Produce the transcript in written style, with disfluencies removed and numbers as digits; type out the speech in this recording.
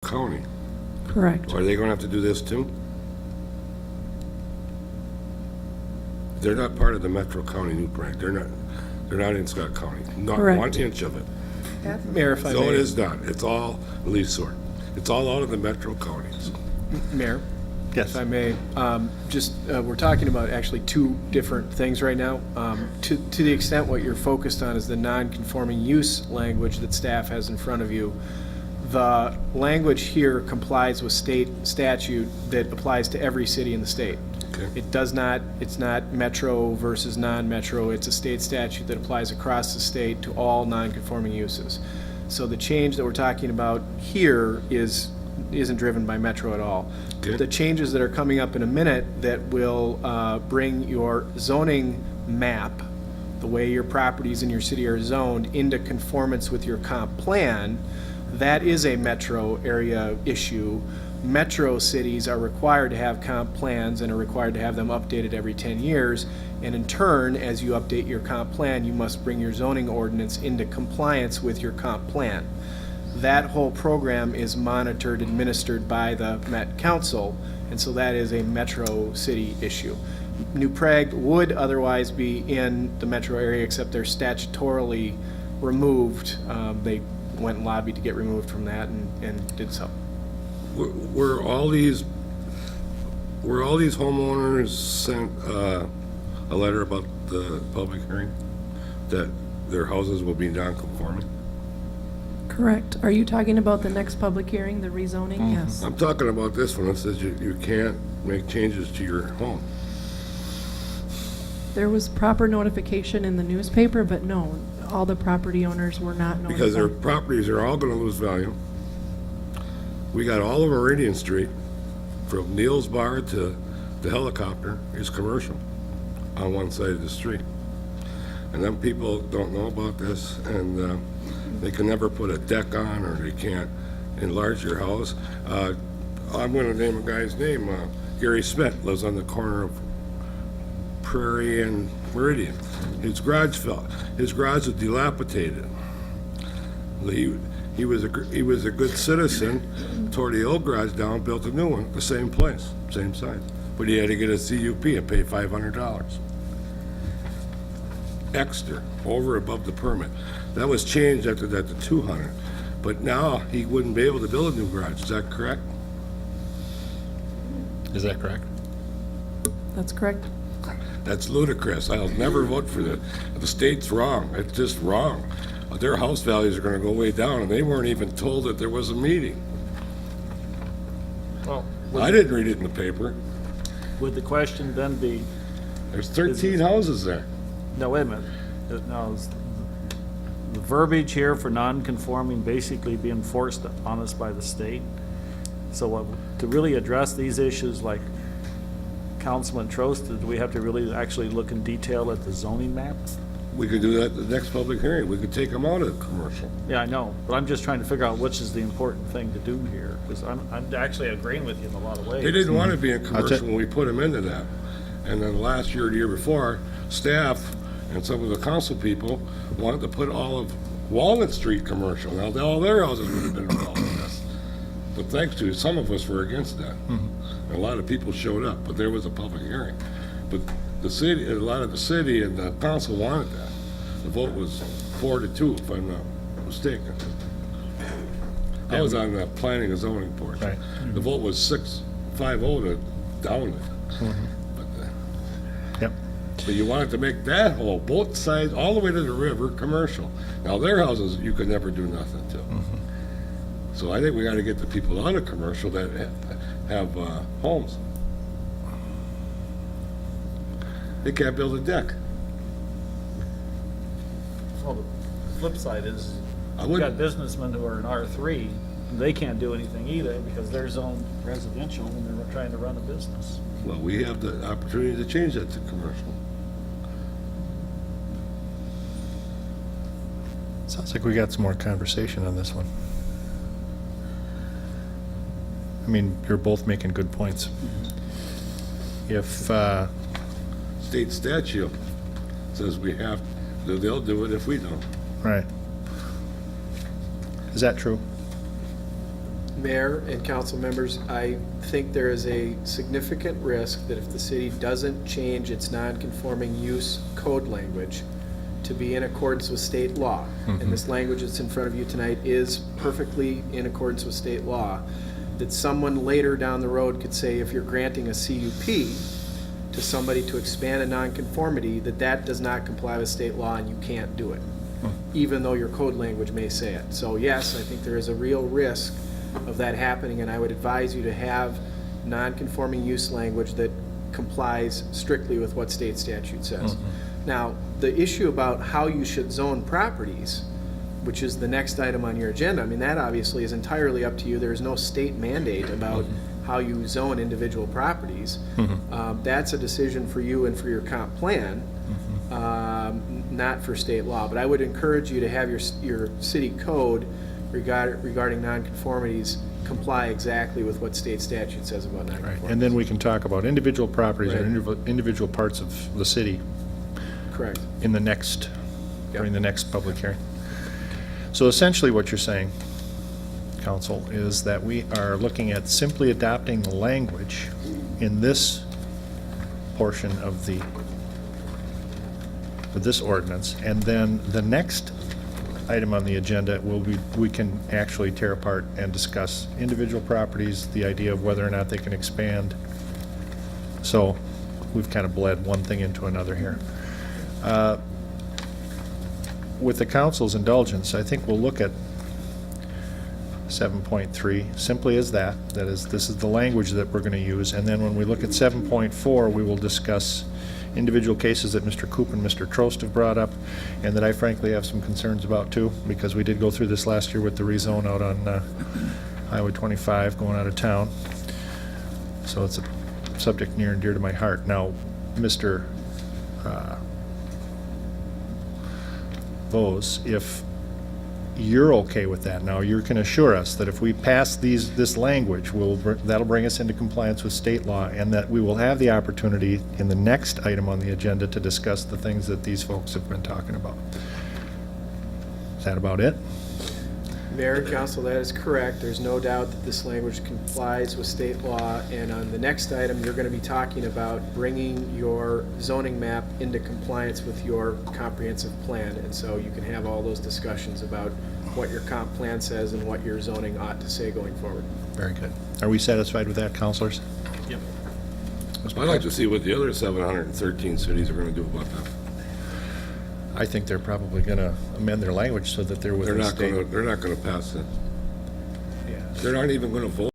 county. Correct. Are they gonna have to do this too? They're not part of the Metro County New Prague. They're not in Scott County. Not Correct. 1 inch of it. Mayor, if I So it may. is not. It's all leasehold. It's all out of the Metro counties. Mayor? Yes. If I may, we're talking about actually two different things right now. To the extent what you're focused on is the non-conforming use language that staff has in front of you. The language here complies with state statute that applies to every city in the state. Okay. It does not, it's not metro versus non-metro. It's a state statute that applies across the state to all non-conforming uses. So the change that we're talking about here isn't driven by metro at all. Okay. The changes that are coming up in a minute that will bring your zoning map, the way your properties in your city are zoned, into conformance with your comp plan, that is a metro area issue. Metro cities are required to have comp plans and are required to have them updated every 10 years. And in turn, as you update your comp plan, you must bring your zoning ordinance into compliance with your comp plan. That whole program is monitored, administered by the Met Council, and so that is a metro city issue. New Prague would otherwise be in the metro area, except they're statutorily removed. They went and lobbied to get removed from that and did so. Were all these homeowners sent a letter about the public hearing that their houses will be non-conforming? Correct. Are you talking about the next public hearing, the rezoning? Yes. I'm talking about this one. It says you can't make changes to your home. There was proper notification in the newspaper, but no, all the property owners were not notified. Because their properties are all gonna lose value. We got all of Meridian Street, from Neil's Bar to the helicopter, is commercial on one side of the street. And then people don't know about this, and they can never put a deck on, or they can't enlarge their house. I'm gonna name a guy's name, Gary Smith, lives on the corner of Prairie and Meridian. His garage was dilapidated. He was a good citizen, tore the old garage down, built a new one, at the same place, same size. But he had to get a CUP and pay $500. Extra, over above the permit. That was changed after that to 200. But now he wouldn't be able to build a new garage, is that correct? Is that correct? That's correct. That's ludicrous. I'll never vote for that. The state's wrong. It's just wrong. Their house values are gonna go way down, and they weren't even told that there was a meeting. Well, I didn't read it in the paper. would the question then be, There's 13 houses there. no, wait a minute, now, is the verbiage here for non-conforming basically being forced on us by the state? So to really address these issues like Councilman Trost, do we have to really actually look in detail at the zoning map? We could do that at the next public hearing. We could take them out of commercial. Yeah, I know, but I'm just trying to figure out which is the important thing to do here, because I'm actually agreeing with you in a lot of ways. They didn't want to be in commercial when we put them into that. And then last year, or the year before, staff and some of the council people wanted to put all of Walnut Street commercial. Now, all their houses would have been involved in this. But thanks to, some of us were against that. And a lot of people showed up, but there was a public hearing. But the city, a lot of the city and the council wanted that. The vote was 4-2, if I'm not mistaken. I was on the planning and zoning board. Right. The vote was 6-5-0 to down it. Yep. But you wanted to make that whole, both sides, all the way to the river, commercial. Now, their houses, you could never do nothing to. So I think we gotta get the people out of commercial that have homes. They can't build a deck. Well, the flip side is, I you've wouldn't- got businessmen who are in R3, and they can't do anything either because they're zoned residential and they're trying to run a business. Well, we have the opportunity to change that to commercial. Sounds like we got some more conversation on this one. I mean, you're both making good points. If, State statute says we have, that they'll do it if we don't. right. Is that true? Mayor and council members, I think there is a significant risk that if the city doesn't change its non-conforming use code language to be in accordance with state law, and this language that's in front of you tonight is perfectly in accordance with state law, that someone later down the road could say, if you're granting a CUP to somebody to expand a nonconformity, that that does not comply with state law and you can't do it, even though your code language may say it. So yes, I think there is a real risk of that happening, and I would advise you to have non-conforming use language that complies strictly with what state statute says. Now, the issue about how you should zone properties, which is the next item on your agenda, I mean, that obviously is entirely up to you. There is no state mandate about how you zone individual properties. That's a decision for you and for your comp plan, not for state law. But I would encourage you to have your city code regarding nonconformities comply exactly with what state statute says about Right, nonconformities. and then we can talk about individual properties or Right. individual parts of the city Correct. in the next, during the next public hearing. So essentially what you're saying, council, is that we are looking at simply adopting the language in this portion of this ordinance, and then the next item on the agenda will be, we can actually tear apart and discuss individual properties, the idea of whether or not they can expand. So we've kind of bled one thing into another here. With the council's indulgence, I think we'll look at 7.3 simply as that. That is, this is the language that we're going to use. And then when we look at 7.4, we will discuss individual cases that Mr. Coop and Mr. Trost have brought up, and that I frankly have some concerns about too, because we did go through this last year with the rezone out on Highway 25 going out of town. So it's a subject near and dear to my heart. Now, Mr. Bose, if you're okay with that, now you can assure us that if we pass this language, that'll bring us into compliance with state law, and that we will have the opportunity in the next item on the agenda to discuss the things that these folks have been talking about. Is that about it? Mayor and council, that is correct. There's no doubt that this language complies with state law, and on the next item, you're going to be talking about bringing your zoning map into compliance with your comprehensive plan, and so you can have all those discussions about what your comp plan says and what your zoning ought to say going forward. Very good. Are we satisfied with that, councilors? Yep. I'd like to see what the other 713 cities are gonna do about that. I think they're probably going to amend their language so that they're within state. They're not gonna pass it. Yeah. They're not even gonna vote